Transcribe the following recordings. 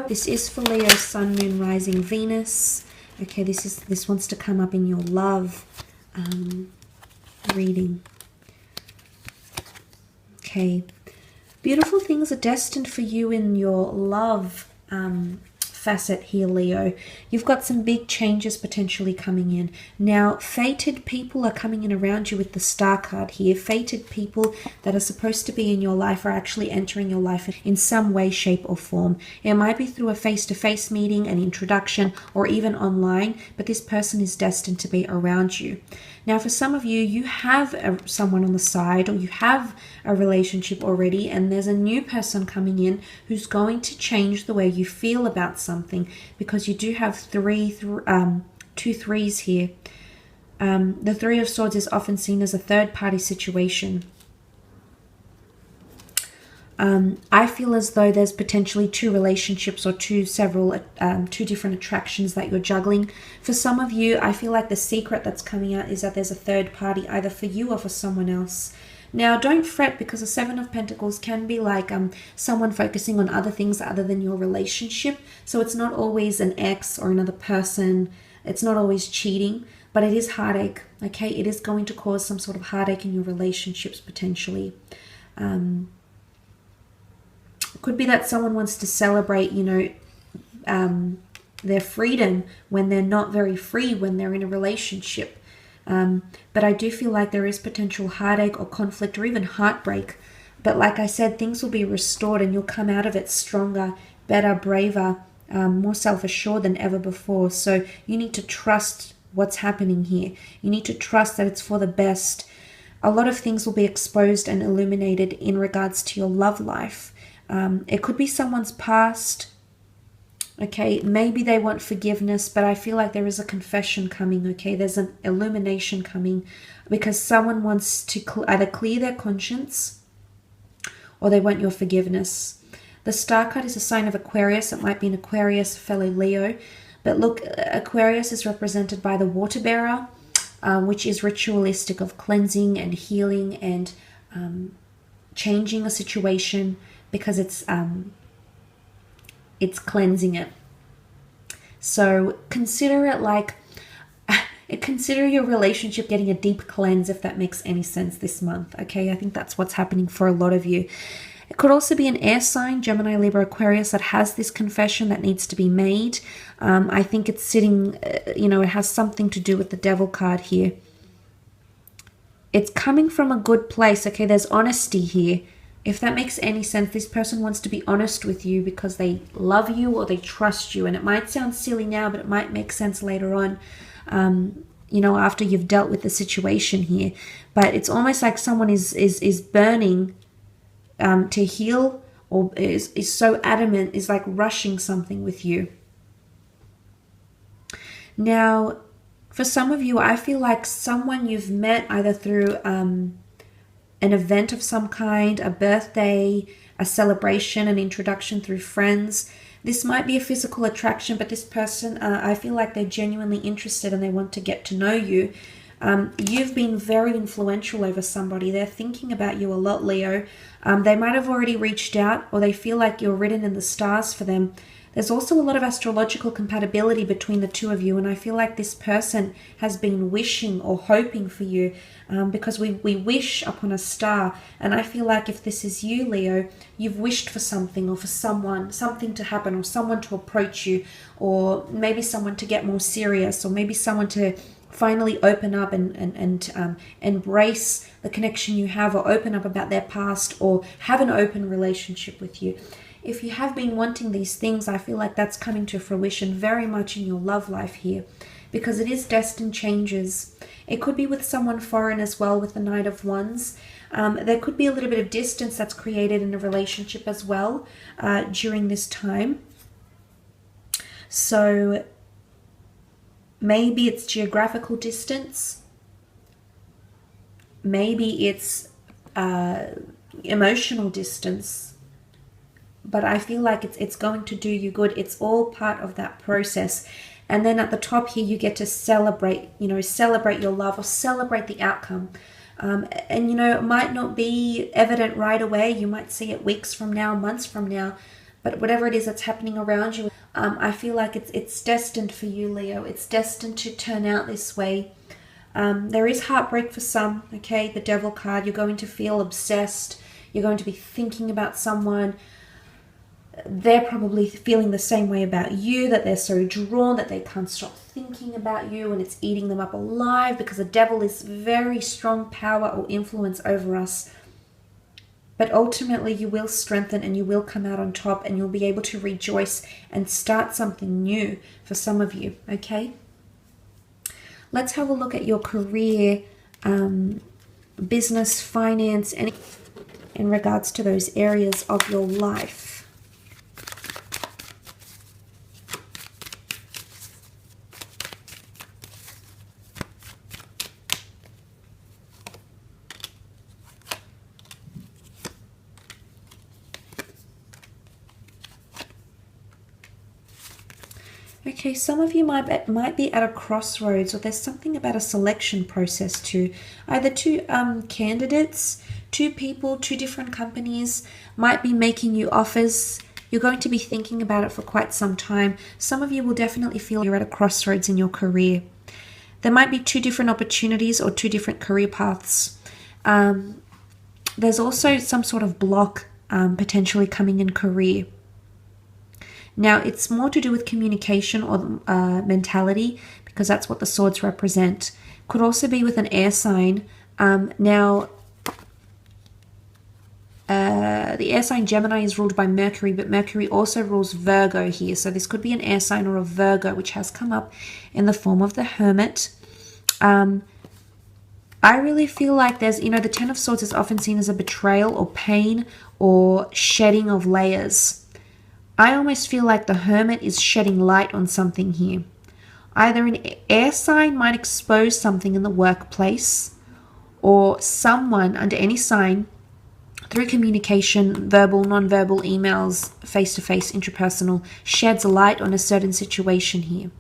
This is for Leo, Sun, Moon, Rising, Venus. Okay, this wants to come up in your love reading. Okay, beautiful things are destined for you in your love facet here, Leo. You've got some big changes potentially coming in. Now, fated people are coming in around you with the Star card here. Fated people that are supposed to be in your life are actually entering your life in some way, shape, or form. It might be through a face-to-face meeting, an introduction, or even online, but this person is destined to be around you. Now, for some of you, you have someone on the side, or you have a relationship already, and there's a new person coming in who's going to change the way you feel about something, because you do have two threes here. The Three of Swords is often seen as a third-party situation. I feel as though there's potentially two relationships or two different attractions that you're juggling. For some of you, I feel like the secret that's coming out is that there's a third party, either for you or for someone else. Now, don't fret, because the Seven of Pentacles can be like someone focusing on other things other than your relationship. So it's not always an ex or another person. It's not always cheating, but it is heartache, okay? It is going to cause some sort of heartache in your relationships potentially. It could be that someone wants to celebrate, their freedom when they're not very free when they're in a relationship. But I do feel like there is potential heartache or conflict or even heartbreak. But like I said, things will be restored and you'll come out of it stronger, better, braver, more self-assured than ever before. So you need to trust what's happening here. You need to trust that it's for the best. A lot of things will be exposed and illuminated in regards to your love life. It could be someone's past. Okay, maybe they want forgiveness, but I feel like there is a confession coming, okay? There's an illumination coming because someone wants to either clear their conscience or they want your forgiveness. The Star card is a sign of Aquarius. It might be an Aquarius, fellow Leo. But look, Aquarius is represented by the water bearer, which is ritualistic of cleansing and healing and changing a situation, because it's cleansing it. So consider it like, consider your relationship getting a deep cleanse, if that makes any sense this month. Okay, I think that's what's happening for a lot of you. It could also be an air sign, Gemini, Libra, Aquarius, that has this confession that needs to be made. I think it's sitting, it has something to do with the Devil card here. It's coming from a good place, okay? There's honesty here. If that makes any sense, this person wants to be honest with you because they love you or they trust you. And it might sound silly now, but it might make sense later on, after you've dealt with the situation here. But it's almost like someone is burning to heal, or is so adamant, is like rushing something with you. Now, for some of you, I feel like someone you've met either through an event of some kind, a birthday, a celebration, an introduction through friends. This might be a physical attraction, but this person, I feel like they're genuinely interested and they want to get to know you. You've been very influential over somebody. They're thinking about you a lot, Leo. They might have already reached out, or they feel like you're written in the stars for them. There's also a lot of astrological compatibility between the two of you, and I feel like this person has been wishing or hoping for you, because we wish upon a star. And I feel like if this is you, Leo, you've wished for something, or for something to happen, or someone to approach you, or maybe someone to get more serious, or maybe someone to finally open up and embrace the connection you have, or open up about their past, or have an open relationship with you. If you have been wanting these things, I feel like that's coming to fruition very much in your love life here, because it is destined changes. It could be with someone foreign as well, with the Knight of Wands. There could be a little bit of distance that's created in a relationship as well during this time. So maybe it's geographical distance. Maybe it's emotional distance. But I feel like it's going to do you good. It's all part of that process. And then at the top here, you get to celebrate, celebrate your love, or celebrate the outcome. And, it might not be evident right away. You might see it weeks from now, months from now. But whatever it is that's happening around you, I feel like it's destined for you, Leo. It's destined to turn out this way. There is heartbreak for some, okay? The Devil card, you're going to feel obsessed. You're going to be thinking about someone. They're probably feeling the same way about you, that they're so drawn that they can't stop thinking about you, and it's eating them up alive, because the Devil is very strong power or influence over us. But ultimately you will strengthen and you will come out on top, and you'll be able to rejoice and start something new for some of you, okay? Let's have a look at your career, business, finance, and in regards to those areas of your life. Okay, some of you might be at a crossroads, or there's something about a selection process too. Either two candidates, two people, two different companies might be making you offers. You're going to be thinking about it for quite some time. Some of you will definitely feel you're at a crossroads in your career. There might be two different opportunities or two different career paths. There's also some sort of block potentially coming in career. Now, it's more to do with communication or mentality, because that's what the swords represent. Could also be with an air sign. The air sign Gemini is ruled by Mercury, but Mercury also rules Virgo here. So this could be an air sign or a Virgo, which has come up in the form of the Hermit. I really feel like there's, the Ten of Swords is often seen as a betrayal or pain or shedding of layers. I almost feel like the Hermit is shedding light on something here. Either an air sign might expose something in the workplace, or someone under any sign, through communication, verbal, non-verbal, emails, face-to-face, intrapersonal, sheds light on a certain situation here.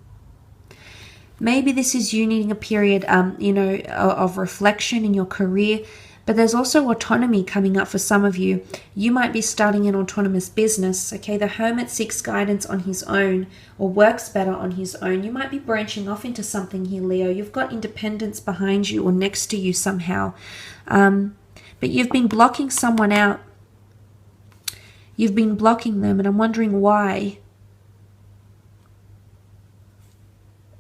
Maybe this is you needing a period, of reflection in your career. But there's also autonomy coming up for some of you. You might be starting an autonomous business, okay? The Hermit seeks guidance on his own, or works better on his own. You might be branching off into something here, Leo. You've got independence behind you or next to you somehow. But you've been blocking someone out. You've been blocking them, and I'm wondering why.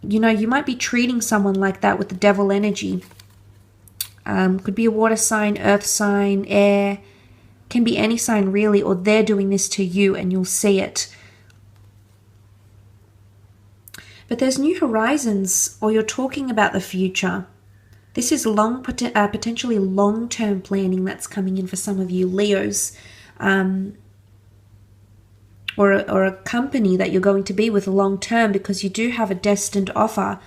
You might be treating someone like that with the Devil energy. Could be a water sign, earth sign, air. Can be any sign really, or they're doing this to you and you'll see it. But there's new horizons, or you're talking about the future. This is potentially long-term planning that's coming in for some of you Leos. Or a company that you're going to be with long-term, because you do have a destined offer.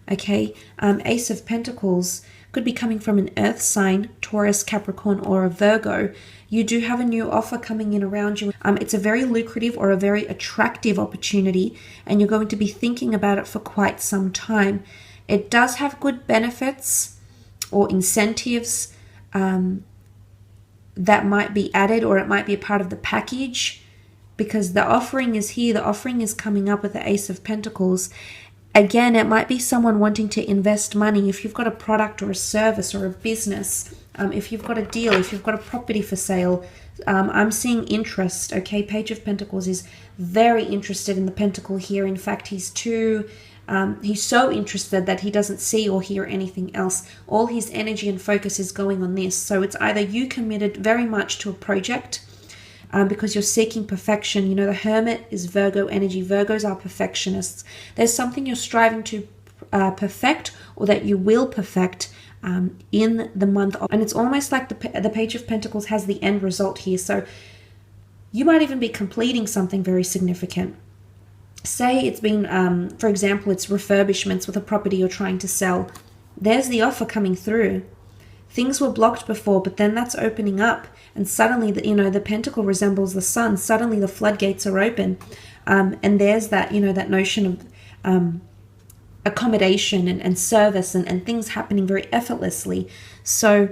Okay, Ace of Pentacles could be coming from an earth sign, Taurus, Capricorn, or a Virgo. You do have a new offer coming in around you. It's a very lucrative or a very attractive opportunity, and you're going to be thinking about it for quite some time. It does have good benefits or incentives that might be added, or it might be a part of the package, because the offering is here. The offering is coming up with the Ace of Pentacles. Again, it might be someone wanting to invest money. If you've got a product or a service or a business, if you've got a deal, if you've got a property for sale, I'm seeing interest, okay? Page of Pentacles is very interested in the pentacle here. In fact, he's so interested that he doesn't see or hear anything else. All his energy and focus is going on this. So it's either you committed very much to a project, because you're seeking perfection. The Hermit is Virgo energy. Virgos are perfectionists. There's something you're striving to perfect, or that you will perfect in the month of, and it's almost like the Page of Pentacles has the end result here. So you might even be completing something very significant. Say it's been, for example, it's refurbishments with a property you're trying to sell. There's the offer coming through. Things were blocked before, but then that's opening up, and suddenly the pentacle resembles the sun. Suddenly the floodgates are open, and there's that that notion of accommodation and service and things happening very effortlessly. So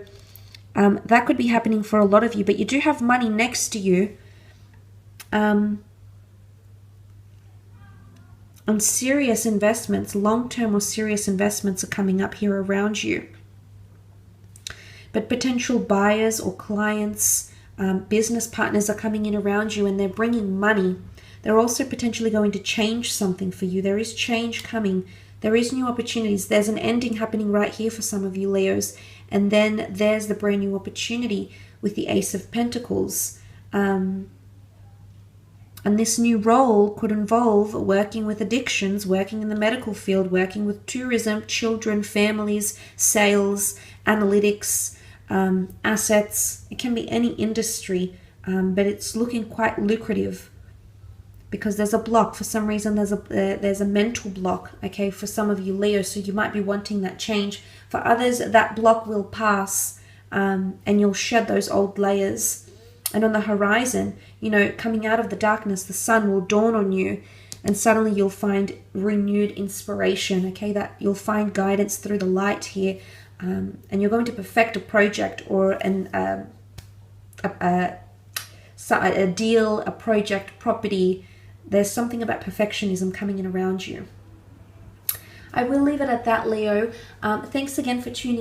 that could be happening for a lot of you. But you do have money next to you. And serious investments, long-term or serious investments are coming up here around you. But potential buyers or clients, business partners are coming in around you and they're bringing money. They're also potentially going to change something for you. There is change coming. There is new opportunities. There's an ending happening right here for some of you Leos. And then there's the brand new opportunity with the Ace of Pentacles. And this new role could involve working with addictions, working in the medical field, working with tourism, children, families, sales, analytics, assets. It can be any industry, but it's looking quite lucrative because there's a block. For some reason, there's a mental block, okay, for some of you Leo, so you might be wanting that change. For others, that block will pass, and you'll shed those old layers. And on the horizon, you know, coming out of the darkness, the sun will dawn on you, and suddenly you'll find renewed inspiration, okay, that you'll find guidance through the light here, and you're going to perfect a project or a deal, a project, property. There's something about perfectionism coming in around you. I will leave it at that, Leo. Thanks again for tuning in.